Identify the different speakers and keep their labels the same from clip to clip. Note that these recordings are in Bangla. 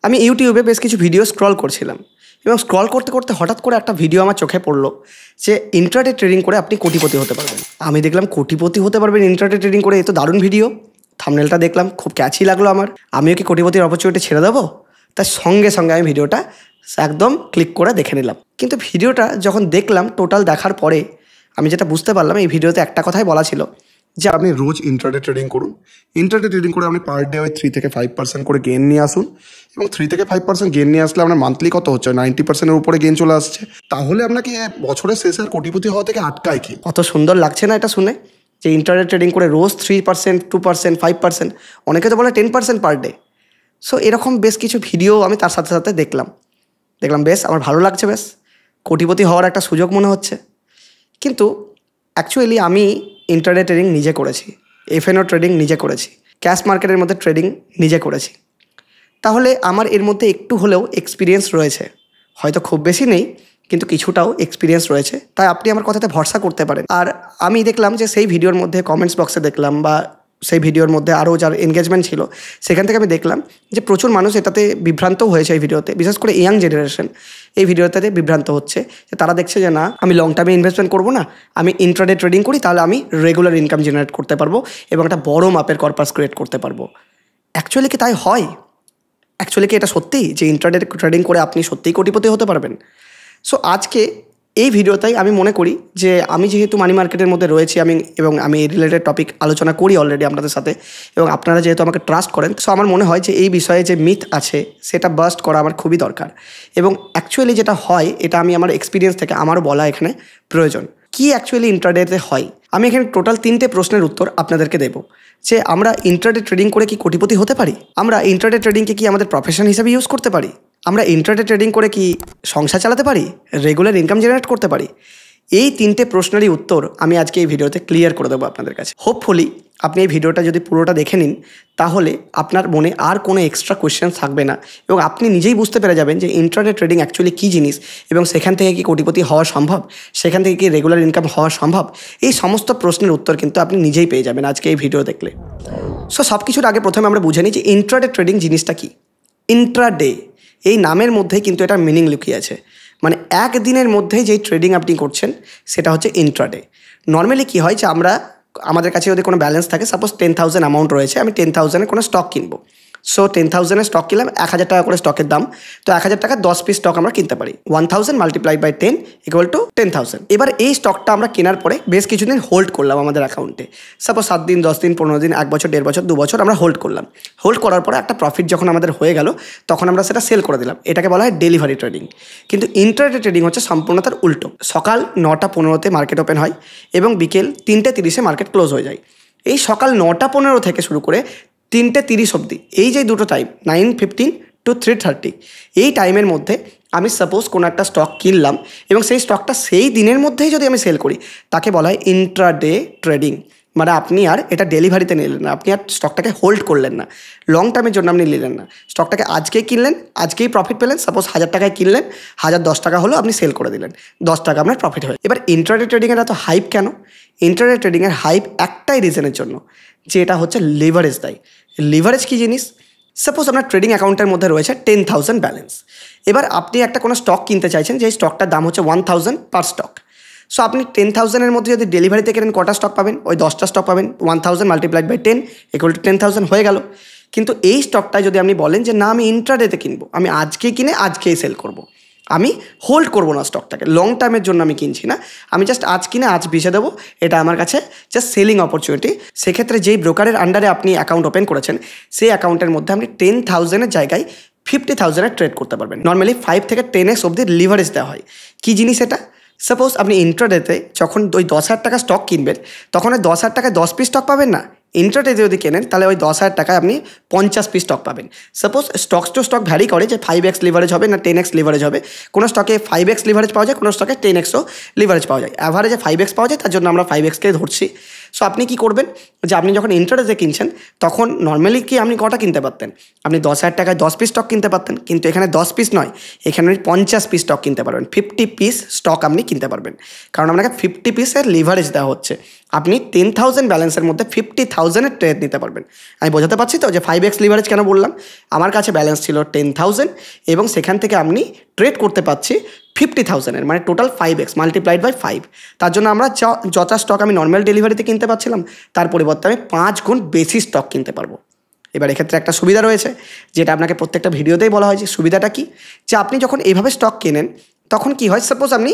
Speaker 1: আমি ইউটিউবে বেশ কিছু ভিডিও স্ক্রল করছিলাম এবং স্ক্রল করতে করতে হঠাৎ করে একটা ভিডিও আমার চোখে পড়লো যে ইন্ট্রাডে ট্রেডিং করে আপনি কোটিপতি হতে পারবেন। আমি দেখলাম কোটিপতি হতে পারবেন ইন্ট্রাডে ট্রেডিং করে, এ তো দারুণ ভিডিও। থাম্বনেলটা দেখলাম, খুব ক্যাচি লাগলো আমার। আমিও কি কোটিপতির অপরচুনিটি ছেড়ে দেবো? তার সঙ্গে সঙ্গে আমি ভিডিওটা একদম ক্লিক করে দেখে নিলাম। কিন্তু ভিডিওটা যখন দেখলাম, টোটাল দেখার পরে আমি যেটা বুঝতে পারলাম, এই ভিডিওতে একটা কথাই বলা ছিল যে
Speaker 2: আপনি রোজ ইন্ট্রাডে ট্রেডিং করুন। ইন্ট্রাডে ট্রেডিং করে আপনি পার ডে ওই 3 থেকে 5% করে গেইন নিয়ে আসুন, এবং 3 থেকে 5% গেইন নিয়ে আসলে আপনার মান্থলি কত হচ্ছে? 90%-এর উপরে গেইন চলে আসছে। তাহলে আপনাকে বছরের শেষে আর কোটিপতি হওয়া থেকে আটকায় কি?
Speaker 1: কত সুন্দর লাগছে না এটা শুনে, যে ইন্ট্রাডে ট্রেডিং করে রোজ 3%, 2%, 5%, অনেকে তো বলে 10% পার ডে। সো এরকম বেশ কিছু ভিডিও আমি তার সাথে সাথে দেখলাম বেশ আমার ভালো লাগছে, বেশ কোটিপতি হওয়ার একটা সুযোগ মনে হচ্ছে। কিন্তু অ্যাকচুয়ালি আমি ইন্ট্রাডে ট্রেডিং নিজে করেছি, এফএনও ট্রেডিং নিজে করেছি, ক্যাশ মার্কেটের মধ্যে ট্রেডিং নিজে করেছি। তাহলে আমার এর মধ্যে একটু হলেও এক্সপিরিয়েন্স রয়েছে, হয়তো খুব বেশি নেই কিন্তু কিছুটাও এক্সপিরিয়েন্স রয়েছে, তাই আপনি আমার কথাতে ভরসা করতে পারেন। আর আমি দেখলাম যে সেই ভিডিওর মধ্যে কমেন্টস বক্সে দেখলাম, বা সেই ভিডিওর মধ্যে আরও যার এনগেজমেন্ট ছিল সেখান থেকে আমি দেখলাম যে প্রচুর মানুষ এটাতে বিভ্রান্ত হয়েছে। এই ভিডিওতে বিশেষ করে ইয়াং জেনারেশন এই ভিডিওটাতে বিভ্রান্ত হচ্ছে, যে তারা দেখছে যে না, আমি লং টার্মে ইনভেস্টমেন্ট করবো না, আমি ইন্ট্রাডে ট্রেডিং করি, তাহলে আমি রেগুলার ইনকাম জেনারেট করতে পারবো এবং একটা বড় মাপের কর্পাস ক্রিয়েট করতে পারবো। অ্যাকচুয়ালি কি তাই হয়? অ্যাকচুয়ালি কি এটা সত্যি যে ইন্ট্রাডে ট্রেডিং করে আপনি সত্যিই কোটিপতি হতে পারবেন? সো আজকে এই ভিডিওটাই আমি মনে করি যে আমি যেহেতু মানি মার্কেটের মধ্যে রয়েছি, এবং আমি এই রিলেটেড টপিক আলোচনা করি অলরেডি আপনাদের সাথে, এবং আপনারা যেহেতু আমাকে ট্রাস্ট করেন, সো আমার মনে হয় যে এই বিষয়ে যে মিথ আছে সেটা বাস্ট করা আমার খুবই দরকার। এবং অ্যাকচুয়ালি যেটা হয়, এটা আমি আমার এক্সপিরিয়েন্স থেকে আমারও বলা এখানে প্রয়োজন। কি অ্যাকচুয়ালি ইন্ট্রাডেতে হয়? আমি এখানে টোটাল 3টে প্রশ্নের উত্তর আপনাদেরকে দেবো। যে আমরা ইন্ট্রাডে ট্রেডিং করে কি কোটিপতি হতে পারি? আমরা ইন্ট্রাডে ট্রেডিংকে কি আমাদের প্রফেশন হিসেবে ইউজ করতে পারি? আমরা ইন্ট্রাডে ট্রেডিং করে কি সংসার চালাতে পারি? রেগুলার ইনকাম জেনারেট করতে পারি? এই 3টে প্রশ্নেরই উত্তর আমি আজকে এই ভিডিওতে ক্লিয়ার করে দেবো আপনাদের কাছে। হোপফুলি আপনি এই ভিডিওটা যদি পুরোটা দেখে নিন, তাহলে আপনার মনে আর কোনো এক্সট্রা কোয়েশ্চেন থাকবে না, এবং আপনি নিজেই বুঝতে পেরে যাবেন যে ইন্ট্রাডে ট্রেডিং অ্যাকচুয়ালি কী জিনিস, এবং সেখান থেকে কি কোটিপতি হওয়া সম্ভব, সেখান থেকে কি রেগুলার ইনকাম হওয়া সম্ভব। এই সমস্ত প্রশ্নের উত্তর কিন্তু আপনি নিজেই পেয়ে যাবেন আজকে এই ভিডিও দেখলে। সো সব কিছুর আগে প্রথমে আমরা বুঝে নিই যে ইন্ট্রাডে ট্রেডিং জিনিসটা কি। ইন্ট্রাডে, এই নামের মধ্যেই কিন্তু এটা মিনিং লুকিয়ে আছে। মানে একদিনের মধ্যেই যেই ট্রেডিং আপনি করছেন সেটা হচ্ছে ইন্ট্রাডে। নর্মালি কী হয় যে আমাদের কাছে যদি কোনো ব্যালেন্স থাকে, সাপোজ 10,000 অ্যামাউন্ট রয়েছে, আমি 10,000-এর কোনো স্টক কিনবো। সো 10,000-এর স্টক কিনলাম, 1,000 টাকা করে স্টকের দাম, তো 1,000 টাকা 10 পিস স্টক আমরা কিনতে পারি। 1,000 মাল্টিপ্লাই বাই 10 ইকুয়াল টু 10,000। এবার এই স্টকটা আমরা কেনার পরে বেশ কিছুদিন হোল্ড করলাম আমাদের অ্যাকাউন্টে, সাপোজ 7 দিন, 10 দিন, 15 দিন, 1 বছর, 1.5 বছর, 2 বছর আমরা হোল্ড করলাম। হোল্ড করার পরে একটা প্রফিট যখন আমাদের হয়ে গেল, তখন আমরা সেটা সেল করে দিলাম। এটাকে বলা হয় ডেলিভারি ট্রেডিং। কিন্তু ইন্ট্রাডে ট্রেডিং হচ্ছে সম্পূর্ণ তার উল্টো। সকাল 9টা 15-তে মার্কেট ওপেন হয় এবং বিকেল 3টে 30-এ মার্কেট ক্লোজ হয়ে যায়। এই সকাল 9টা 15 থেকে শুরু করে 3টে 30 অবধি, এই যে দুটো টাইম, 9:15 to 3:30, এই টাইমের মধ্যে আমি সাপোজ কোনো একটা স্টক কিনলাম এবং সেই স্টকটা সেই দিনের মধ্যেই যদি আমি সেল করি, তাকে বলা হয় ইন্ট্রাডে ট্রেডিং। মানে আপনি আর এটা ডেলিভারিতে নিলেন না, আপনি আর স্টকটাকে হোল্ড করলেন না, লং টার্মের জন্য আপনি নিলেন না। স্টকটাকে আজকেই কিনলেন, আজকেই প্রফিট পেলেন। সাপোজ 1,000 টাকায় কিনলেন, 1,010 টাকা হলো, আপনি সেল করে দিলেন, 10 টাকা আপনার প্রফিট হয়। এবার ইন্ট্রাডে ট্রেডিংয়ের এত হাইপ কেন? ইন্ট্রাডে ট্রেডিংয়ের হাইপ একটাই রিজনের জন্য, যে এটা হচ্ছে লিভারেজ দেয়। লিভারেজ কী জিনিস? সাপোজ আপনার ট্রেডিং অ্যাকাউন্টের মধ্যে রয়েছে 10,000 ব্যালেন্স। এবার আপনি একটা কোনো স্টক কিনতে চাইছেন, যে স্টকটার দাম হচ্ছে 1,000 পার স্টক। সো আপনি 10,000-এর মধ্যে যদি ডেলিভারিতে কেনেন, কটা স্টক পাবেন? ওই 10টা স্টক পাবেন। 1,000 মাল্টিপ্লাইড বাই 10 ইকুয়াল টু 10,000 হয়ে গেল। কিন্তু এই স্টকটায় যদি আপনি বলেন যে না, আমি ইন্ট্রাডেতে কিনবো, আমি আজকেই কিনে আজকেই সেল করব, আমি হোল্ড করবো না স্টকটাকে, লং টার্মের জন্য আমি কিনছি না, আমি জাস্ট আজ কিনে আজ বেচে দেবো, এটা আমার কাছে জাস্ট সেলিং অপরচুনিটি। সেক্ষেত্রে যেই ব্রোকারের আন্ডারে আপনি অ্যাকাউন্ট ওপেন করেছেন, সেই অ্যাকাউন্টের মধ্যে আপনি 10,000-এর জায়গায় 50,000-এর ট্রেড করতে পারবেন। নর্মালি 5 থেকে 10x অবধি লিভারেজ দেওয়া হয়। কী জিনিস এটা? সাপোজ আপনি ইন্ট্রাডেতে যখন ওই 10,000 টাকা স্টক কিনবেন, তখন ওই 10,000 টাকায় 10 পিস স্টক পাবেন না। ইন্ট্রাডেতে যদি কেনেন, তাহলে ওই 10,000 টাকায় আপনি 50 পিস স্টক পাবেন। Suppose stocks to stock vary করে, যে 5x লিভারেজ হবে না 10x লিভারেজ হবে। কোনো স্টকে 5x লিভারেজ পাওয়া যায়, কোনো স্টকে 10xও লিভারেজ পাওয়া যায়। অ্যাভারেজে 5x পাওয়া যায়, তার জন্য আমরা 5xকে ধরছি। সো আপনি কি করবেন, যে আপনি যখন ইন্টারেস্টে কিনছেন তখন নর্মালি কি আপনি কটা কিনতে পারতেন, আপনি 10,000 টাকায় 10 পিস স্টক কিনতে পারতেন, কিন্তু এখানে 10 পিস নয়, এখানে আপনি 50 পিস স্টক কিনতে পারবেন, 50 পিস স্টক আপনি কিনতে পারবেন, কারণ আপনাকে 50 পিসের লিভারেজ দেওয়া হচ্ছে। আপনি 10,000 ব্যালেন্সের মধ্যে 50,000-এর ট্রেড নিতে পারবেন। আমি বোঝাতে পারছি তো যে 5x লিভারেজ কেন বললাম? আমার কাছে ব্যালেন্স ছিল 10,000 এবং সেখান থেকে আপনি ট্রেড করতে পারছি 50,000-এর, মানে টোটাল 5x মাল্টিপ্লাইড বাই 5। তার জন্য আমরা যত স্টক আমি নর্মাল ডেলিভারিতে কিনতে পারছিলাম তার পরিবর্তে আমি 5 গুণ বেশি স্টক কিনতে পারবো। এবার এক্ষেত্রে একটা সুবিধা রয়েছে, যেটা আপনাকে প্রত্যেকটা ভিডিওতেই বলা হয়। যে সুবিধাটা কি, যে আপনি যখন এইভাবে স্টক কেনেন তখন কি হয়, সাপোজ আপনি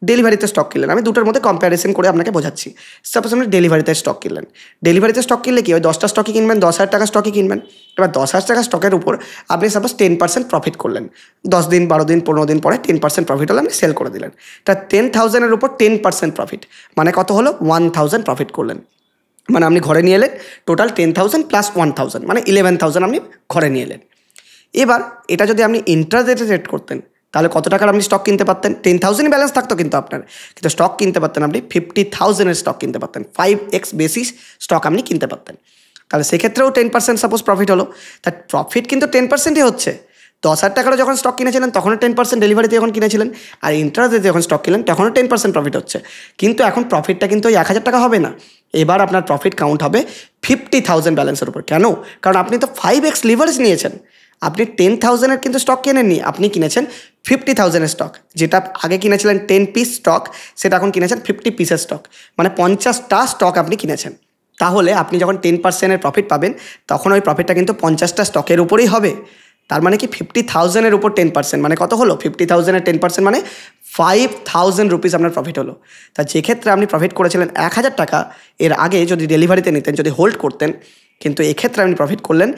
Speaker 1: ডেলিভারিতে স্টক কিনলেন, আমি দুটোর মধ্যে কম্প্যারিজন করে আপনাকে বোঝাচ্ছি। সাপোজ আপনি ডেলিভারিতে স্টক কিনলেন, ডেলিভারিতে স্টক কিনলে কি হয়, 10টা স্টকই কিনবেন, 10,000 টাকা স্টকই কিনবেন। এবার 10,000 টাকা স্টকের উপর আপনি সাপোজ 10% প্রফিট করলেন, 10 দিন 12 দিন 15 দিন পরে 10% প্রফিট হলে আপনি সেল করে দিলেন। তা 10,000-এর উপর 10% প্রফিট মানে কত হলো, 1,000 প্রফিট করলেন। মানে আপনি ঘরে নিয়ে এলেন টোটাল 10,000 প্লাস 1,000 মানে 11,000 আপনি ঘরে নিয়ে এলেন। এবার এটা যদি আপনি ইন্ট্রাডে ট্রেড করতেন তাহলে কত টাকার আপনি স্টক কিনতে পারতেন, 10,000 ব্যালেন্স থাকতো কিন্তু আপনার, কিন্তু স্টক কিনতে পারতেন আপনি 50,000-এর স্টক কিনতে পারতেন, 5x বেসিস স্টক আপনি কিনতে পারতেন। তাহলে সেক্ষেত্রেও 10% সাপোজ প্রফিট হলো, তার প্রফিট কিন্তু 10%ই হচ্ছে। 10,000 টাকারও যখন স্টক কিনেছিলেন তখনও 10% ডেলিভারিতে যখন কিনেছিলেন, আর ইন্ট্রাডে যখন স্টক কিনলেন তখনও 10% প্রফিট হচ্ছে। কিন্তু এখন প্রফিটটা কিন্তু ওই 1,000 টাকা হবে না, এবার আপনার প্রফিট কাউন্ট হবে 50,000 ব্যালেন্সের উপর। কেন? কারণ আপনি তো 5x লিভারেজ নিয়েছেন, আপনি 10,000-এর কিন্তু স্টক কেনেননি, আপনি কিনেছেন 50,000-এর স্টক। যেটা আগে কিনেছিলেন 10 পিস স্টক, সেটা এখন কিনেছেন 50 পিসের স্টক, মানে 50টা স্টক আপনি কিনেছেন। তাহলে আপনি যখন 10%-এর প্রফিট পাবেন তখন ওই প্রফিটটা কিন্তু 50টা স্টকের উপরেই হবে। তার মানে কি 50,000-এর উপর 10% মানে কত হলো, 50,000-এর 10% মানে 5,000 রুপিস আপনার প্রফিট হলো। তা যেক্ষেত্রে আপনি প্রফিট করেছিলেন 1,000 টাকা, এর আগে যদি ডেলিভারিতে নিতেন, যদি হোল্ড করতেন, কিন্তু এক্ষেত্রে আপনি প্রফিট করলেন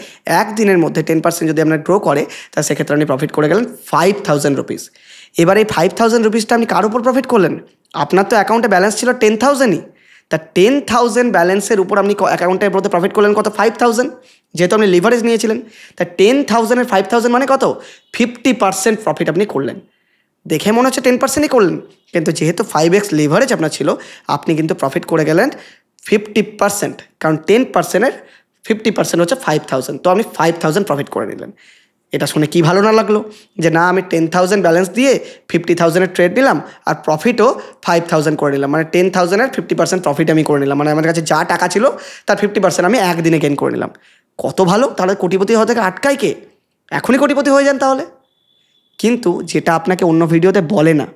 Speaker 1: একদিনের মধ্যে 10% যদি আপনার গ্রো করে, তা সেক্ষেত্রে আপনি প্রফিট করে গেলেন 5,000 রুপিস। এবার এই 5,000 রুপিসটা আপনি কার উপর প্রফিট করলেন? আপনার তো অ্যাকাউন্টে ব্যালেন্স ছিল 10,000-ই, তা 10,000 ব্যালেন্সের উপর আপনি অ্যাকাউন্টের মধ্যে প্রফিট করলেন কত, 5,000, যেহেতু আপনি লিভারেজ নিয়েছিলেন। তা 10,000-এর 5,000 মানে কত, 50% প্রফিট আপনি করলেন। দেখে মনে হচ্ছে 10%ই করলেন, কিন্তু যেহেতু 5x লিভারেজ আপনার ছিল, আপনি কিন্তু প্রফিট করে গেলেন 50%, কারণ 10%-এর 50% হচ্ছে 5,000, তো আপনি 5,000 প্রফিট করে নিলেন। এটা শুনে কি ভালো না লাগলো, যে না আমি 10,000 ব্যালেন্স দিয়ে 50,000-এর ট্রেড নিলাম আর প্রফিটও 5,000 করে নিলাম, মানে 10,000-এর 50% প্রফিট আমি করে নিলাম, মানে আমার কাছে যা টাকা ছিল তার 50% আমি একদিনে গেইন করে নিলাম। কত ভালো, তাহলে কোটিপতি হওয়া থেকে আটকায় কে? এখনই কোটিপতি হয়ে যান তাহলে। কিন্তু যেটা আপনাকে অন্য ভিডিওতে বলে না,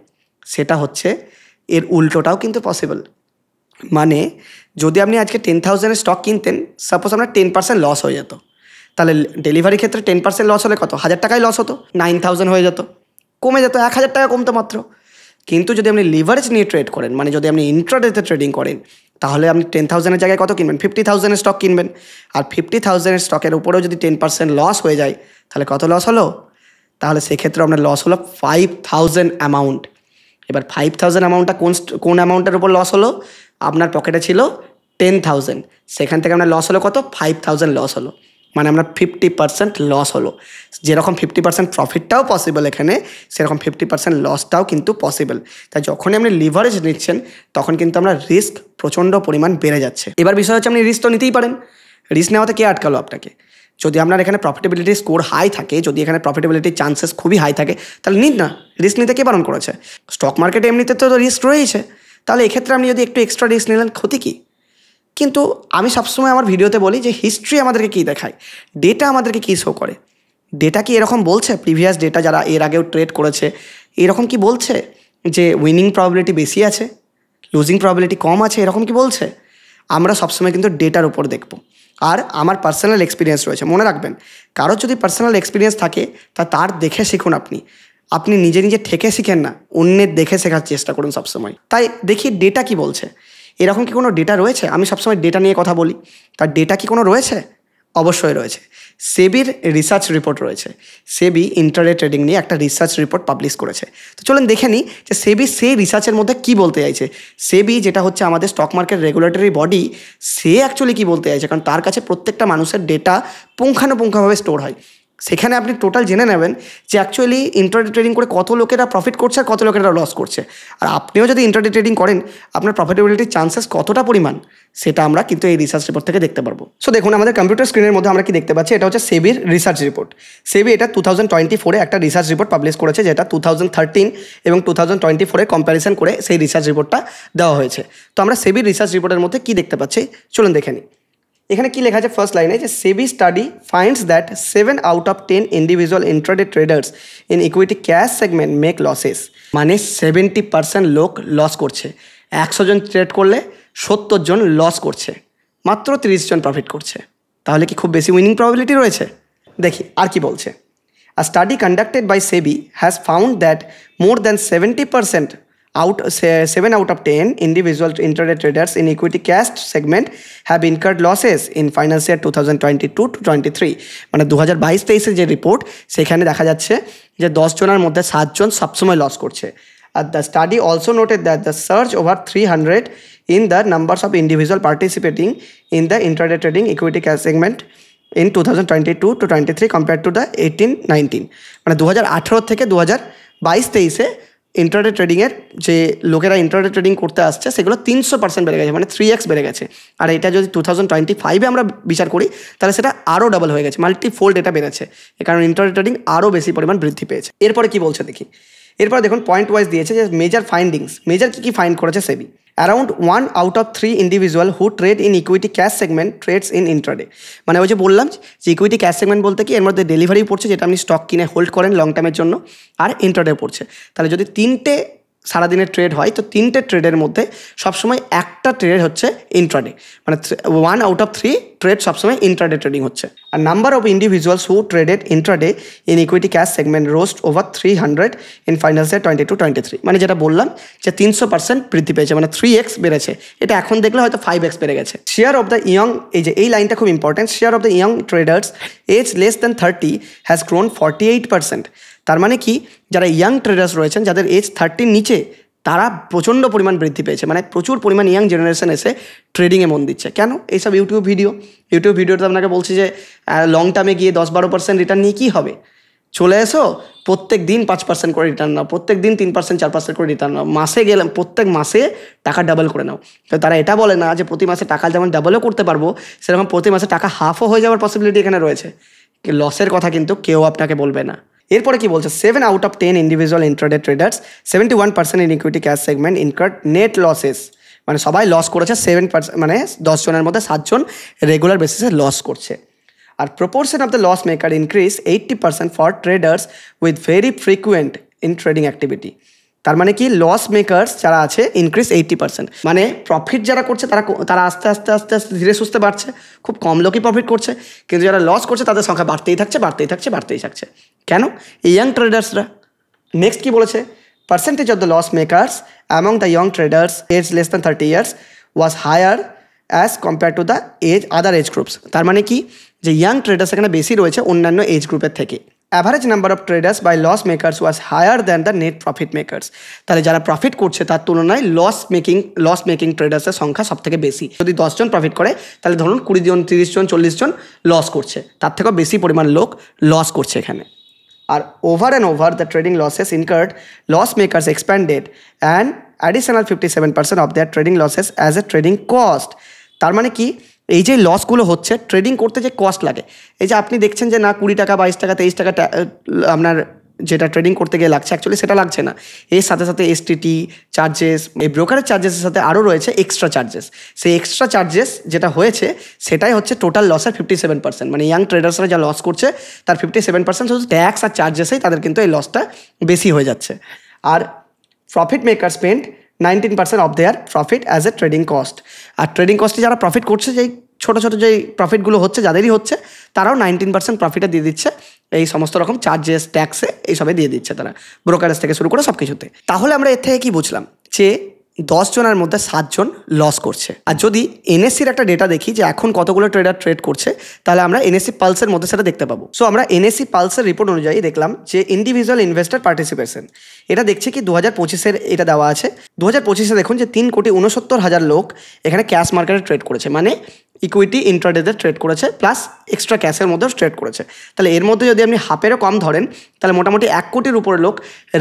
Speaker 1: সেটা হচ্ছে এর উল্টোটাও কিন্তু পসিবল। মানে যদি আপনি আজকে 10,000-এর স্টক কিনতেন, সাপোজ আপনার 10% লস হয়ে যেত, তাহলে ডেলিভারি ক্ষেত্রে 10% লস হলে কত, 1,000 টাকায় লস হতো, 9,000 হয়ে যেত, কমে যেত, 1,000 টাকা কমতো মাত্র। কিন্তু যদি আপনি লিভারেজ নিয়ে ট্রেড করেন, মানে যদি আপনি ইন্ট্রাডেতে ট্রেডিং করেন, তাহলে আপনি 10,000-এর জায়গায় কত কিনবেন, 50,000-এর স্টক কিনবেন। আর 50,000-এর স্টকের উপরেও যদি 10% লস হয়ে যায়, তাহলে কত লস হলো, তাহলে সেক্ষেত্রে আপনার লস হলো 5,000 অ্যামাউন্ট। এবার 5,000 অ্যামাউন্টটা কোন অ্যামাউন্টের উপর লস হলো, আপনার পকেটে ছিল 10,000, সেখান থেকে আপনার লস হলো কত, 5,000 লস হলো, মানে আপনার 50% লস হলো। যেরকম 50% প্রফিটটাও পসিবল এখানে, সেরকম 50% লসটাও কিন্তু পসিবল। তাই যখনই আপনি লিভারেজ নিচ্ছেন তখন কিন্তু আপনার রিস্ক প্রচণ্ড পরিমাণ বেড়ে যাচ্ছে। এবার বিষয় হচ্ছে আপনি রিস্ক তো নিতেই পারেন, রিস্ক নেওয়াতে কে আটকালো আপনাকে? যদি আপনার এখানে প্রফিটেবিলিটি স্কোর হাই থাকে, যদি এখানে প্রফিটেবিলিটির চান্সেস খুবই হাই থাকে, তাহলে নিন না, রিস্ক নিতে কে বারণ করেছে? স্টক মার্কেটে এমনিতে তো রিস্ক রয়েছে, তাহলে এক্ষেত্রে আপনি যদি একটু এক্সট্রা রিস্ক নিলেন, ক্ষতি কী? কিন্তু আমি সবসময় আমার ভিডিওতে বলি যে হিস্ট্রি আমাদেরকে কী দেখায়, ডেটা আমাদেরকে কী শো করে। ডেটা কি এরকম বলছে, প্রিভিয়াস ডেটা যারা এর আগেও ট্রেড করেছে এরকম কি বলছে যে উইনিং প্রবাবিলিটি বেশি আছে, লুজিং প্রবাবিলিটি কম আছে, এরকম কি বলছে? আমরা সবসময় কিন্তু ডেটার উপর দেখব। আর আমার পার্সোনাল এক্সপিরিয়েন্স রয়েছে, মনে রাখবেন, কারোর যদি পার্সোনাল এক্সপিরিয়েন্স থাকে তার দেখে শিখুন। আপনি নিজে নিজে ঠেকে শিখেন না, অন্যের দেখে শেখার চেষ্টা করুন সবসময়। তাই দেখি ডেটা কি বলছে। এরকম কি কোনো ডেটা রয়েছে? আমি সবসময় ডেটা নিয়ে কথা বলি, তার ডেটা কি কোনো রয়েছে? অবশ্যই রয়েছে। সেবির রিসার্চ রিপোর্ট রয়েছে, সেবি ইন্টারডে ট্রেডিং নিয়ে একটা রিসার্চ রিপোর্ট পাবলিশ করেছে। তো চলুন দেখে নিই যে সেবি সেই রিসার্চের মধ্যে কী বলতে চাইছে। সেবি যেটা হচ্ছে আমাদের স্টক মার্কেট রেগুলেটরি বডি, সে অ্যাকচুয়ালি কী বলতে চাইছে, কারণ তার কাছে প্রত্যেকটা মানুষের ডেটা পুঙ্খানুপুঙ্খভাবে স্টোর হয়। সেখানে আপনি টোটাল জেনে নেবেন যে অ্যাকচুয়ালি ইন্ট্রাডে ট্রেডিং করে কত লোকেরা প্রফিট করছে আর কত লোকেরা লস করছে। আর আপনিও যদি ইন্ট্রাডে ট্রেডিং করেন আপনার প্রফিটেবিলিটির চান্সেস কতটা পরিমাণ সেটা আমরা কিন্তু এই রিসার্চ রিপোর্ট থেকে দেখতে পারবো। সো দেখুন আমাদের কম্পিউটার স্ক্রিনের মধ্যে আমরা কি দেখতে পাচ্ছি, এটা হচ্ছে সেবির রিসার্চ রিপোর্ট। সেবি এটা 2024 একটা রিসার্চ রিপোর্ট পাবলিশ করেছে, যেটা 2013 এবং 2024 কম্প্যারিজন করে সেই রিসার্চ রিপোর্টটা দেওয়া হয়েছে। তো আমরা সেবির রিসার্চ রিপোর্টের মধ্যে কি দেখতে পাচ্ছি চলুন দেখে নিই। এখানে কি লেখা আছে ফার্স্ট লাইনে, যে SEBI study finds that 7 out of 10 individual intraday traders in equity cash segment make losses. মানে 70% লোক লস করছে। 100 জন ট্রেড করলে 70 জন লস করছে, মাত্র 30 জন প্রফিট করছে। তাহলে কি খুব বেশি উইনিং প্রবাবিলিটি রয়েছে? দেখি আর কি বলছে। A study conducted by SEBI has found that more than 70% 7 out of 10 individual intraday traders in equity cash segment have incurred losses in financial year 2022-23। মানে 2022-23 যে রিপোর্ট সেখানে দেখা যাচ্ছে যে 10 জনের মধ্যে 7 জন সবসময় লস করছে। Are the study also noted that the search over 300 in the numbers of individual participating in the intraday trading equity cash segment in 2022-23 compared to the 18-19। মানে 2018 থেকে 2022-23 ইন্ট্রাডে ট্রেডিংয়ের যে লোকেরা ইন্ট্রাডে ট্রেডিং করতে আসছে সেগুলো 300% বেড়ে গেছে, মানে 3x বেড়ে গেছে। আর এটা যদি 2025-এ আমরা বিচার করি তাহলে সেটা আরও ডাবল হয়ে গেছে, মাল্টিফোল্ড এটা বেড়েছে, কারণ ইন্ট্রাডে ট্রেডিং আরও বেশি পরিমাণ বৃদ্ধি পেয়েছে। এরপরে কি বলছে দেখি। এরপরে দেখুন পয়েন্ট ওয়াইজ দিয়েছে যে মেজর ফাইন্ডিংস, মেজর কী ফাইন্ড করেছে SEBI. Around 1 out of 3 individual who trade in equity cash segment trades in intraday. মানে ওই যে বললাম যে ইকুইটি ক্যাশ সেগমেন্ট বলতে কি এর মধ্যে ডেলিভারি পড়ছে, যেটা আপনি স্টক কিনে হোল্ড করেন লং টার্মের জন্য, আর ইন্ট্রাডে পড়ছে। তাহলে যদি 3টে সারাদিনের ট্রেড হয় তো 3টে ট্রেডের মধ্যে সবসময় একটা ট্রেড হচ্ছে ইন্ট্রাডে, মানে 1 out of 3 ট্রেড সবসময় ইন্ট্রাডে ট্রেডিং হচ্ছে। আর number of individuals who traded intraday in equity cash segment rose over 300 in financial 22-23। মানে যেটা বললাম যে 300% বৃদ্ধি পেয়েছে, মানে 3x বেড়েছে। এটা এখন দেখলে হয়তো 5x বেড়ে গেছে। শেয়ার অফ দ্য ইয়ং, এই লাইনটা খুব important, share of the young traders age less than 30 has grown 48%। তার মানে কি যারা ইয়াং ট্রেডার্স রয়েছেন যাদের এজ 30 নিচে তারা প্রচণ্ড পরিমাণ বৃদ্ধি পেয়েছে, মানে প্রচুর পরিমাণ ইয়াং জেনারেশন এসে ট্রেডিংয়ে মন দিচ্ছে। কেন? এইসব ইউটিউব ভিডিওতে আপনাকে বলছি যে লং টার্মে গিয়ে 10-12% রিটার্ন নিয়ে কী হবে, চলে এসো প্রত্যেক দিন 5% করে রিটার্ন নাও, প্রত্যেক দিন 3%, 4% করে রিটার্ন নাও, মাসে গেলাম প্রত্যেক মাসে টাকা ডাবল করে নাও। তো তারা এটা বলে না যে প্রতি মাসে টাকা যেমন ডাবলও করতে পারবো সেরকম প্রতি মাসে টাকা হাফও হয়ে যাওয়ার পসিবিলিটি এখানে রয়েছে। লসের কথা কিন্তু কেউ আপনাকে বলবে না। এরপরে কি বলছে, 7 out of 10 individual intraday traders 71% in equity cash segment incurred net losses. মানে সবাই লস করেছে, 7%, মানে 10 জনের মধ্যে 7 জন রেগুলার বেসিসে লস করছে। আর proportion of the loss maker increase 80% for traders with very frequent in trading activity. তার মানে কি লস মেকার্স যারা আছে ইনক্রিজ 80%, মানে প্রফিট যারা করছে তারা আস্তে আস্তে ধীরে সুস্থে বাড়ছে, খুব কম লোকই প্রফিট করছে, কিন্তু যারা লস করছে তাদের সংখ্যা বাড়তেই থাকছে। কেন? এই ইয়াং ট্রেডার্সরা। নেক্সট কি বলেছে, percentage of the loss makers among the young traders age less than 30 years was higher as compare to the other age groups. তার মানে কি যে ইয়াং ট্রেডার্স এখানে বেশি রয়েছে অন্যান্য এজ গ্রুপের থেকে। Average number of traders by loss makers was higher than the net profit makers. তাহলে যারা প্রফিট করছে তার তুলনায় লস মেকিং ট্রেডার্সের সংখ্যা সব থেকে বেশি। যদি 10 জন প্রফিট করে তাহলে ধরুন 20 জন, 30 জন, 40 জন লস করছে, তার থেকেও বেশি পরিমাণ লোক লস করছে এখানে। আর over and over the trading losses incurred, loss makers expanded and additional 57% of their trading losses as a trading cost. তার মানে কি এই যে লসগুলো হচ্ছে ট্রেডিং করতে যে কস্ট লাগে, এই যে আপনি দেখছেন যে না 20 টাকা, 22 টাকা, 23 টাকা আপনার যেটা ট্রেডিং করতে গিয়ে লাগছে, অ্যাকচুয়ালি সেটা লাগছে না। এর সাথে সাথে এসটিটি চার্জেস, এই ব্রোকারের চার্জেসের সাথে আরও রয়েছে এক্সট্রা চার্জেস। সেই এক্সট্রা চার্জেস যেটা হয়েছে সেটাই হচ্ছে টোটাল লসের 57%। মানে ইয়াং ট্রেডার্সরা যা লস করছে তার 57% শুধু ট্যাক্স আর চার্জেসেই তাদের কিন্তু এই লসটা বেশি হয়ে যাচ্ছে। আর profit maker spend 19% of their profit as a trading cost. আর ট্রেডিং কস্টে যারা প্রফিট করছে, যেই ছোটো যেই প্রফিটগুলো হচ্ছে যাদেরই হচ্ছে, তারাও 19% প্রফিটে দিয়ে দিচ্ছে এই সমস্ত রকম চার্জেস, ট্যাক্সে এইসবে দিয়ে দিচ্ছে তারা, ব্রোকারেজ থেকে শুরু করে সব কিছুতে। তাহলে আমরা এর থেকে কি বুঝলাম, যে 10 জনের মধ্যে 7 জন লস করছে। আর যদি এনএসসির একটা ডেটা দেখি যে এখন কতগুলো ট্রেডার ট্রেড করছে, তাহলে আমরা এনএসসি পালসের মধ্যে সেটা দেখতে পাবো। সো আমরা এনএসসি পালসের রিপোর্ট অনুযায়ী দেখলাম যে ইন্ডিভিজুয়াল ইনভেস্টর পার্টিসিপেশন, এটা দেখছে কি 2025-এর এটা দেওয়া আছে। 2025-এ দেখুন যে 3,69,00,000 লোক এখানে ক্যাশ মার্কেটে ট্রেড করেছে। মানে ইকুইটি ইন্ট্রাডেতে ট্রেড করেছে, প্লাস এক্সট্রা ক্যাশের মধ্যেও ট্রেড করেছে। তাহলে এর মধ্যে যদি আপনি হাফেরও কম ধরেন, তাহলে মোটামুটি 1 কোটির উপরে লোক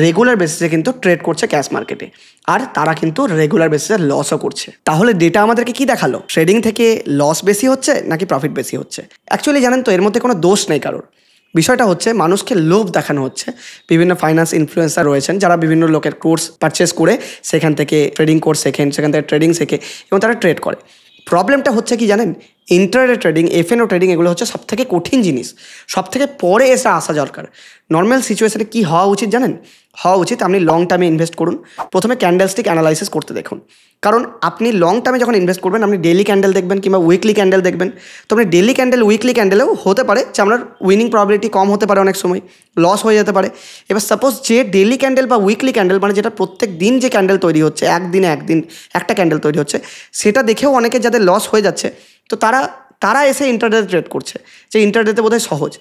Speaker 1: রেগুলার বেসিসে কিন্তু ট্রেড করছে ক্যাশ মার্কেটে, আর তারা কিন্তু রেগুলার বেসিসে লসও করছে। তাহলে ডেটা আমাদেরকে কি দেখালো? ট্রেডিং থেকে লস বেশি হচ্ছে নাকি প্রফিট বেশি হচ্ছে? অ্যাকচুয়ালি জানেন তো, এর মধ্যে কোনো দোষ নেই কারোর। বিষয়টা হচ্ছে মানুষকে লোভ দেখানো হচ্ছে। বিভিন্ন ফাইন্যান্স ইনফ্লুয়েন্সার রয়েছেন যারা বিভিন্ন লোকের কোর্স পারচেস করে সেখান থেকে ট্রেডিং কোর্স শেখেন, সেখান থেকে ট্রেডিং শেখে এবং তারা ট্রেড করে। প্রবলেমটা হচ্ছে কি জানেন, ইন্ট্রাডে ট্রেডিং, এফএনও ট্রেডিং, এগুলো হচ্ছে সবথেকে কঠিন জিনিস, সবথেকে পরে এসে আসা দরকার। নর্মাল সিচুয়েশনে কী হওয়া উচিত জানেন? হওয়া উচিত আপনি লং টার্মে ইনভেস্ট করুন। প্রথমে ক্যান্ডেলস্টিক অ্যানালাইসিস করতে দেখুন, কারণ আপনি লং টার্মে যখন ইনভেস্ট করবেন আপনি ডেইলি ক্যান্ডেল দেখবেন কিংবা উইকলি ক্যান্ডেল দেখবেন। তো আপনি ডেইলি ক্যান্ডেল, উইকলি ক্যান্ডেলেও হতে পারে যে আপনার উইনিং প্রবাবিলিটি কম হতে পারে, অনেক সময় লস হয়ে যেতে পারে। এবার সাপোজ যে ডেইলি ক্যান্ডেল বা উইকলি ক্যান্ডেল, মানে যেটা প্রত্যেক দিন যে ক্যান্ডেল তৈরি হচ্ছে, একদিন একটা ক্যান্ডেল তৈরি হচ্ছে, সেটা দেখেও অনেকে যাদের লস হয়ে যাচ্ছে, তো তারা এসে ইন্টারডেতে ট্রেড করছে যে ইন্টারডেতে বোধহয় সহজ।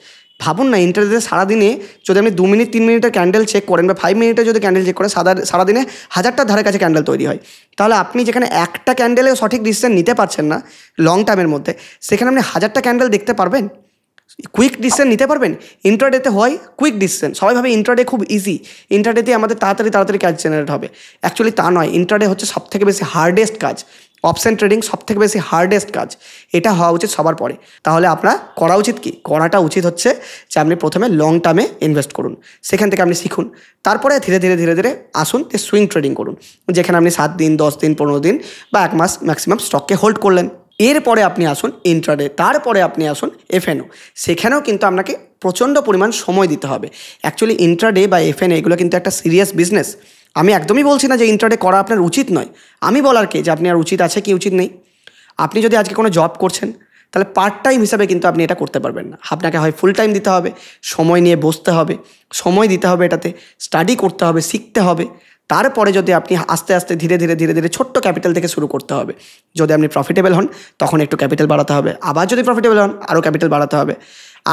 Speaker 1: ভাবুন না, ইন্টারডেতে সারাদিনে যদি আপনি 2 মিনিট 3 মিনিটের ক্যান্ডেল চেক করেন বা 5 মিনিটে যদি ক্যান্ডেল চেক করেন, সারাদিনে 1000টার ধারে কাছে ক্যান্ডেল তৈরি হয়। তাহলে আপনি যেখানে একটা ক্যান্ডেলেও সঠিক ডিসিশন নিতে পারছেন না লং টার্মের মধ্যে, সেখানে আপনি 1000টা ক্যান্ডেল দেখতে পারবেন, কুইক ডিসিশন নিতে পারবেন? ইন্ট্রাডেতে হয় কুইক ডিসিশন। সবাই ভাবে ইন্ট্রাডে খুব ইজি, ইন্ট্রাডেতে আমাদের তাড়াতাড়ি কাজ জেনারেট হবে। অ্যাকচুয়ালি তা নয়। ইন্ট্রাডে হচ্ছে সবথেকে বেশি হার্ডেস্ট কাজ, অপশন ট্রেডিং সবথেকে বেশি হার্ডেস্ট কাজ। এটা হওয়া উচিত সবার পরে। তাহলে আপনার করা উচিত কি? করাটা উচিত হচ্ছে যে আপনি প্রথমে লং টার্মে ইনভেস্ট করুন, সেখান থেকে আপনি শিখুন। তারপরে ধীরে ধীরে আসুন সুইং ট্রেডিং করুন, যেখানে আপনি 7 দিন, 10 দিন, 15 দিন বা 1 মাস ম্যাক্সিমাম স্টককে হোল্ড করলেন। এরপরে আপনি আসুন ইন্ট্রাডে, তারপরে আপনি আসুন এফএনও। সেখানেও কিন্তু আপনাকে প্রচণ্ড পরিমাণ সময় দিতে হবে। অ্যাকচুয়ালি ইন্ট্রাডে বা এফএনও এগুলো কিন্তু একটা সিরিয়াস বিজনেস। আমি একদমই বলছি না যে ইন্ট্রাডে করা আপনার উচিত নয়। আমি বলার কি যে আপনি আর উচিত আছে কি উচিত নেই। আপনি যদি আজকে কোনো জব করছেন, তাহলে পার্ট টাইম হিসাবে কিন্তু আপনি এটা করতে পারবেন না। আপনাকে হয় ফুল টাইম দিতে হবে, সময় নিয়ে বসতে হবে, সময় দিতে হবে, এটাতে স্টাডি করতে হবে, শিখতে হবে। তারপরে যদি আপনি আস্তে আস্তে ধীরে ধীরে ছোট্ট ক্যাপিটাল থেকে শুরু করতে হবে। যদি আপনি প্রফিটেবল হন তখন একটু ক্যাপিটাল বাড়াতে হবে, আবার যদি প্রফিটেবল হন আরও ক্যাপিটাল বাড়াতে হবে।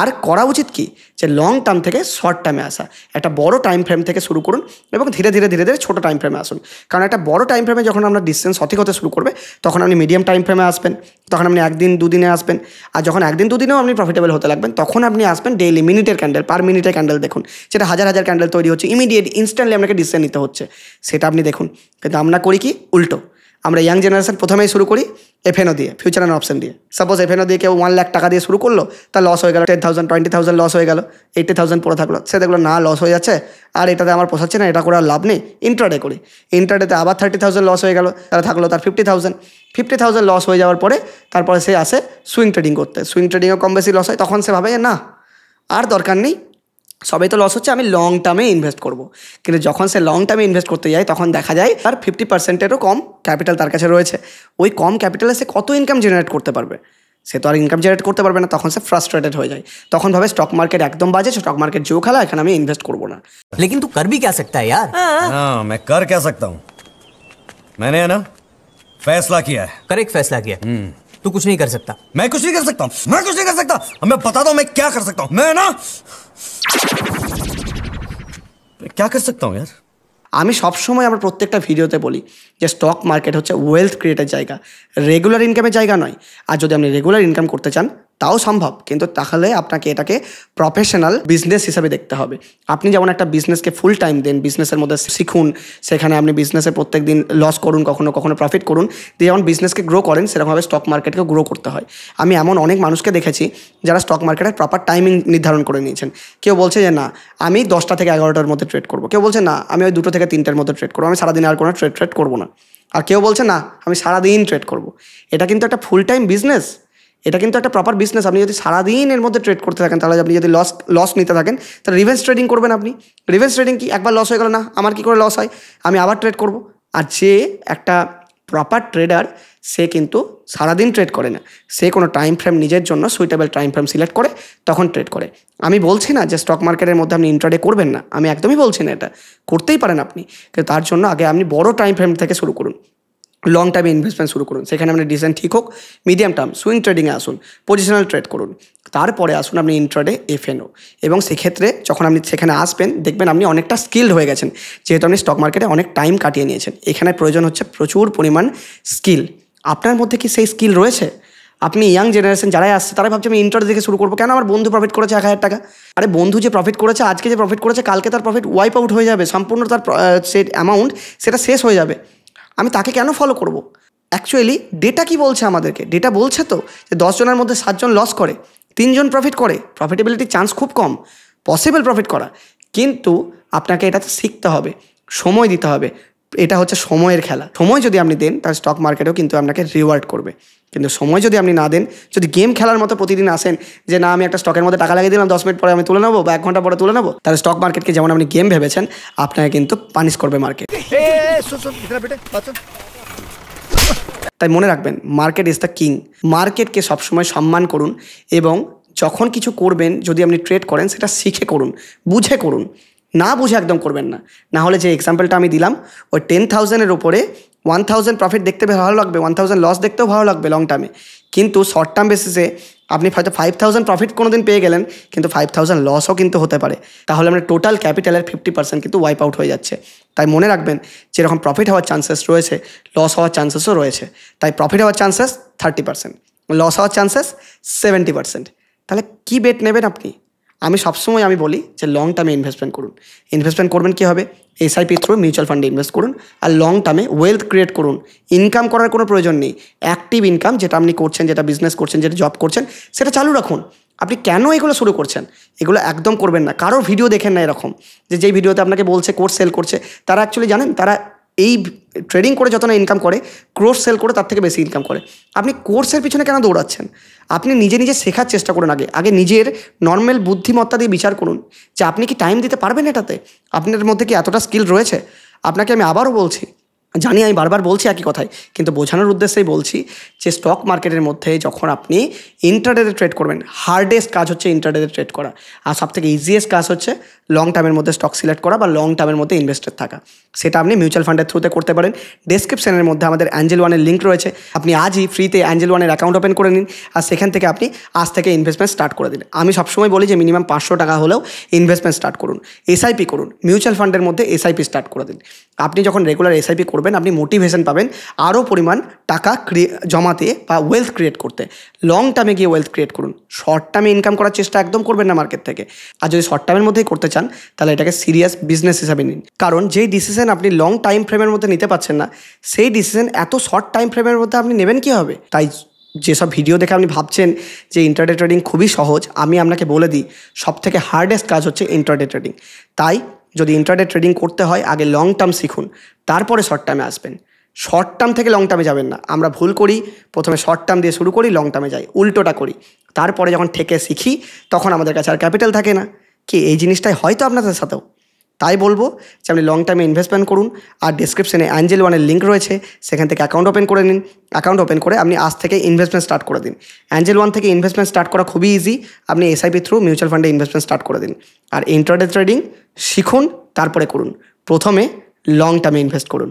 Speaker 1: আর করা উচিত কি, যে লং টার্ম থেকে শর্ট টার্মে আসা। একটা বড় টাইম ফ্রেম থেকে শুরু করুন এবং ধীরে ধীরে ছোটো টাইম ফ্রেমে আসুন। কারণ একটা বড় টাইম ফ্রেমে যখন আমরা ডিসটেন্স সঠিক হতে শুরু করবে, তখন আপনি মিডিয়াম টাইম ফ্রেমে আসবেন, তখন আপনি 1 দিন 2 দিনে আসবেন। আর যখন 1 দিন 2 দিনেও আপনি প্রফিটেবল হতে লাগবেন, তখন আপনি আসবেন ডেইলি মিনিটের ক্যান্ডেল, পার মিনিটের ক্যান্ডেল দেখুন, যেটা হাজার ক্যান্ডেল তৈরি হচ্ছে, ইমিডিয়েট ইনস্ট্যান্টলি আপনাকে ডিসিশন নিতে হচ্ছে, সেটা আপনি দেখুন। কিন্তু আমরা করি কি উল্টো। আমরা ইয়াং জেনারেশন প্রথমেই শুরু করি এফএনও দিয়ে, ফিউচার অ্যান্ড অপশন দিয়ে। সাপোজ এফএনও দিয়ে কেউ 1 লাখ টাকা দিয়ে শুরু করলো, তার লস হয়ে গেল 10,000 20,000 লস হয়ে গেল, 80,000 পড়ে থাকলো। সে দেখলো না লস হয়ে যাচ্ছে, আর এটাতে আমার পোষাচ্ছে না, এটা করে আর লাভ নেই, ইন্ট্রাডে করি। ইন্ট্রাডেতে আবার 30,000 লস হয়ে গেল, তারা থাকলো তার 50,000 লস হয়ে যাওয়ার পরে তারপরে সে আসে সুইং ট্রেডিং করতে। সুইং ট্রেডিংও কম বেশি লস হয়, তখন সে ভাবে না আর দরকার নেই, সবাই তো লস হচ্ছে, আমি লং টার্মে ইনভেস্ট করব। কিন্তু যখন সে লং টার্মে ইনভেস্ট করতে যায়, তখন দেখা যায় তার 50%-এরও কম ক্যাপিটাল তার কাছে রয়েছে। ওই কম ক্যাপিটালে সে কত ইনকাম জেনারেট করতে পারবে? সে তো আর ইনকাম জেনারেট করতে পারবে না। তখন সে ফ্রাস্ট্রেটেড হয়ে যায়, তখন ভাবে স্টক মার্কেট একদম বাজে, স্টক মার্কেট জো খেলা, এখানে আমি ইনভেস্ট করবো না।
Speaker 3: लेकिन तू कर भी क्या सकता है यार?
Speaker 4: हाँ मैं कर क्या सकता हूँ, मैंने है ना फैसला किया है।
Speaker 3: करेक्ट फैसला किया। तू कुछ नहीं कर सकता।
Speaker 4: मैं कुछ नहीं कर सकता हूँ, मैं कुछ नहीं कर सकता। अब मैं बताता हूँ मैं क्या कर सकता हूँ। मैं ना मैं क्या कर सकता हूँ यार।
Speaker 1: আমি সবসময় আমার প্রত্যেকটা ভিডিওতে বলি যে স্টক মার্কেট হচ্ছে ওয়েলথ ক্রিয়েটের জায়গা, রেগুলার ইনকামের জায়গা নয়। আর যদি আপনি রেগুলার ইনকাম করতে চান তাও সম্ভব, কিন্তু তাহলে আপনাকে এটাকে প্রফেশনাল বিজনেস হিসাবে দেখতে হবে। আপনি যেমন একটা বিজনেসকে ফুল টাইম দেন, বিজনেসের মধ্যে শিখুন, সেখানে আপনি বিজনেসে প্রত্যেক দিন লস করুন, কখনো প্রফিট করুন, দিয়ে যেমন বিজনেসকে গ্রো করেন, সেরকমভাবে স্টক মার্কেটকে গ্রো করতে হয়। আমি এমন অনেক মানুষকে দেখেছি যারা স্টক মার্কেটের প্রপার টাইমিং নির্ধারণ করে নিয়েছেন। কেউ বলছে যে না আমি 10টা থেকে 11টার মধ্যে ট্রেড করবো, কেউ বলছে না আমি ওই 2টো থেকে 3টার মধ্যে ট্রেড করবো, আমি সারাদিন আর কোনো ট্রেড করবো না, আর কেউ বলছে না আমি সারাদিন ট্রেড করবো। এটা কিন্তু একটা ফুল টাইম বিজনেস, এটা কিন্তু একটা প্রপার বিজনেস। আপনি যদি সারাদিন এর মধ্যে ট্রেড করতে থাকেন, তাহলে আপনি যদি লস নিতে থাকেন, তাহলে রিভেন্স ট্রেডিং করবেন আপনি। রিভেন্স ট্রেডিং কি, একবার লস হয়ে গেল না আমার কি করে লস হয়, আমি আবার ট্রেড করব। আর যে একটা প্রপার ট্রেডার, সে কিন্তু সারাদিন ট্রেড করে না, সে কোনো টাইম ফ্রেম নিজের জন্য সুইটেবল টাইম ফ্রেম সিলেক্ট করে তখন ট্রেড করে। আমি বলছি না যে স্টক মার্কেটের মধ্যে আপনি ইন্ট্রাডে করবেন না, আমি একদমই বলছি না, এটা করতেই পারেন আপনি, কিন্তু তার জন্য আগে আপনি বড় টাইম ফ্রেম থেকে শুরু করুন, লং টার্মে ইনভেস্টমেন্ট শুরু করুন। সেখানে আপনি ডিসিশন ঠিক হোক, মিডিয়াম টার্ম সুইং ট্রেডিংয়ে আসুন, পজিশনাল ট্রেড করুন, তারপরে আসুন আপনি ইন্ট্রাডে এফএনও। এবং সেক্ষেত্রে যখন আপনি সেখানে আসবেন, দেখবেন আপনি অনেকটা স্কিলড হয়ে গেছেন, যেহেতু আপনি স্টক মার্কেটে অনেক টাইম কাটিয়ে নিয়েছেন। এখানে প্রয়োজন হচ্ছে প্রচুর পরিমাণ স্কিল। আপনার মধ্যে কি সেই স্কিল রয়েছে? আপনি ইয়াং জেনারেশন যারাই আসছে তারাই ভাবছে আমি ইন্টারেস্ট দেখে শুরু করবো, কেন আমার বন্ধু প্রফিট করেছে 1,000 টাকা। আরে বন্ধু যে প্রফিট করেছে, আজকে যে প্রফিট করেছে, কালকে তার প্রফিট ওয়াইপ আউট হয়ে যাবে, সম্পূর্ণ তার সে অ্যামাউন্ট সেটা শেষ হয়ে যাবে। আমি তাকে কেন ফলো করব? অ্যাকচুয়ালি ডেটা কি বলছে আমাদেরকে? ডেটা বলছে তো যে 10 জনের মধ্যে 7 জন লস করে, 3 জন প্রফিট করে। প্রফিটেবিলিটির চান্স খুব কম, পসিবল প্রফিট করা, কিন্তু আপনাকে এটাতে শিখতে হবে, সময় দিতে হবে। এটা হচ্ছে সময়ের খেলা। সময় যদি আপনি দেন তাহলে স্টক মার্কেটেও কিন্তু আপনাকে রিওয়ার্ড করবে, কিন্তু সময় যদি আপনি না দেন, যদি গেম খেলার মতো প্রতিদিন আসেন যে না আমি একটা স্টকের মধ্যে টাকা লাগিয়ে দিলাম, 10 মিনিট পরে আমি তুলে নেবো বা 1 ঘন্টা পরে তুলে নেবো, তাহলে স্টক মার্কেটকে যেমন আপনি গেম ভেবেছেন আপনাকে কিন্তু পানিশ করবে মার্কেট। তাই মনে রাখবেন, মার্কেট ইজ দ্য কিং। মার্কেটকে সবসময় সম্মান করুন এবং যখন কিছু করবেন, যদি আপনি ট্রেড করেন সেটা শিখে করুন, বুঝে করুন, না বুঝে একদম করবেন না। না হলে যে এক্সাম্পলটা আমি দিলাম, ওই 10,000-এর ওপরে 1,000 প্রফিট দেখতে ভালো লাগবে, 1,000 লস দেখতেও ভালো লাগবে লং টার্মে, কিন্তু শর্ট টার্ম বেসিসে আপনি হয়তো 5,000 প্রফিট কোনো দিন পেয়ে গেলেন, কিন্তু 5,000 লসও কিন্তু হতে পারে। তাহলে আপনার টোটাল ক্যাপিটালের 50% কিন্তু ওয়াইপ আউট হয়ে যাচ্ছে। তাই মনে রাখবেন, যেরকম প্রফিট হওয়ার চান্সেস রয়েছে, লস হওয়ার চান্সেসও রয়েছে। তাই প্রফিট হওয়ার চান্সেস 30%, লস হওয়ার চান্সেস 70%। তাহলে কী বেট নেবেন আপনি? আমি সবসময় বলি যে লং টার্মে ইনভেস্টমেন্ট করুন। ইনভেস্টমেন্ট করবেন কী হবে? এসআইপি থ্রু মিউচুয়াল ফান্ডে ইনভেস্ট করুন আর লং টার্মে ওয়েলথ ক্রিয়েট করুন। ইনকাম করার কোনো প্রয়োজন নেই, অ্যাক্টিভ ইনকাম যেটা আপনি করছেন, যেটা বিজনেস করছেন, যেটা জব করছেন, সেটা চালু রাখুন। আপনি কেন এগুলো শুরু করছেন? এগুলো একদম করবেন না। কারো ভিডিও দেখেন না এরকম যে যেই ভিডিওতে আপনাকে বলছে কোর্স সেল করছে, তারা অ্যাকচুয়ালি জানেন তারা এই ট্রেডিং করে যত না ইনকাম করে, কোর্স সেল করে তার থেকে বেশি ইনকাম করে। আপনি কোর্সের পিছনে কেন দৌড়াচ্ছেন? আপনি নিজে নিজে শেখার চেষ্টা করুন। আগে নিজের নর্মাল বুদ্ধিমত্তা দিয়ে বিচার করুন যে আপনি কি টাইম দিতে পারবেন এটাতে, আপনার মধ্যে কি এতটা স্কিল রয়েছে। আপনাকে আমি আবারও বলছি, জানি আমি বারবার বলছি একই কথাই, কিন্তু বোঝানোর উদ্দেশ্যেই বলছি যে স্টক মার্কেটের মধ্যে যখন আপনি ইন্টারডেতে ট্রেড করবেন, হার্ডেস্ট কাজ হচ্ছে ইন্টারডেতে ট্রেড করা, আর সবথেকে ইজিয়েস্ট কাজ হচ্ছে লং টার্মের মধ্যে স্টক সিলেক্ট করা বা লং টার্মের মধ্যে ইনভেস্টেড থাকা। সেটা আপনি মিউচুয়াল ফান্ডের থ্রুতে করতে পারেন। ডেসক্রিপশনের মধ্যে আমাদের অ্যাঞ্জেল ওয়ানের লিঙ্ক রয়েছে, আপনি আজই ফ্রিতে অ্যাঞ্জেল ওয়ানের অ্যাকাউন্ট ওপেন করে নিন আর সেখান থেকে আপনি আজ থেকে ইনভেস্টমেন্ট স্টার্ট করে দিন। আমি সবসময় বলি যে মিনিমাম 500 টাকা হলেও ইনভেস্টমেন্ট স্টার্ট করুন, এসআইপি করুন, মিউচুয়াল ফান্ডের মধ্যে এসআইপি স্টার্ট করে দিন। আপনি যখন রেগুলার এসআইপি করবেন, আপনি মোটিভেশন পাবেন আরও পরিমাণ টাকা জমাতে বা ওয়েলথ ক্রিয়েট করতে। লং টার্মে গিয়ে ওয়েলথ ক্রিয়েট করুন, শর্ট টার্মে ইনকাম করার চেষ্টা একদম করবেন না মার্কেট থেকে। আর যদি শর্ট টার্মের মধ্যেই করতে চান তাহলে এটাকে সিরিয়াস বিজনেস হিসাবে নিন, কারণ যেই ডিসিশন আপনি লং টাইম ফ্রেমের মধ্যে নিতে পারছেন না, সেই ডিসিশন এত শর্ট টাইম ফ্রেমের মধ্যে আপনি নেবেন কীভাবে? তাই যেসব ভিডিও দেখে আপনি ভাবছেন যে ইন্টারডে ট্রেডিং খুবই সহজ, আমি আপনাকে বলে দিই সবথেকে হার্ডেস্ট কাজ হচ্ছে ইন্টারডে ট্রেডিং। তাই যদি ইন্টারডে ট্রেডিং করতে হয়, আগে লং টার্ম শিখুন, তারপরে শর্ট টার্মে আসবেন। শর্ট টার্ম থেকে লং টার্মে যাবেন না। আমরা ভুল করি, প্রথমে শর্ট টার্ম দিয়ে শুরু করি, লং টার্মে যাই, উল্টোটা করি। তারপরে যখন ঠেকে শিখি তখন আমাদের কাছে আর ক্যাপিটাল থাকে না। কি এই জিনিসটাই হয়তো আপনাদের সাথেও। তাই বলবো যে আপনি লং টার্মে ইনভেস্টমেন্ট করুন আর ডেসক্রিপশনে অ্যাঞ্জেল ওয়ানের লিঙ্ক রয়েছে, সেখান থেকে অ্যাকাউন্ট ওপেন করে নিন। অ্যাকাউন্ট ওপেন করে আপনি আজ থেকে ইনভেস্টমেন্ট স্টার্ট করে দিন। অ্যাঞ্জেল ওয়ান থেকে ইনভেস্টমেন্ট স্টার্ট করা খুবই ইজি। আপনি এসআইপি থ্রু মিউচুয়াল ফান্ডে ইনভেস্টমেন্ট স্টার্ট করে দিন আর ইন্টারডে ট্রেডিং শিখুন, তারপরে করুন। প্রথমে লং টার্মে ইনভেস্ট করুন।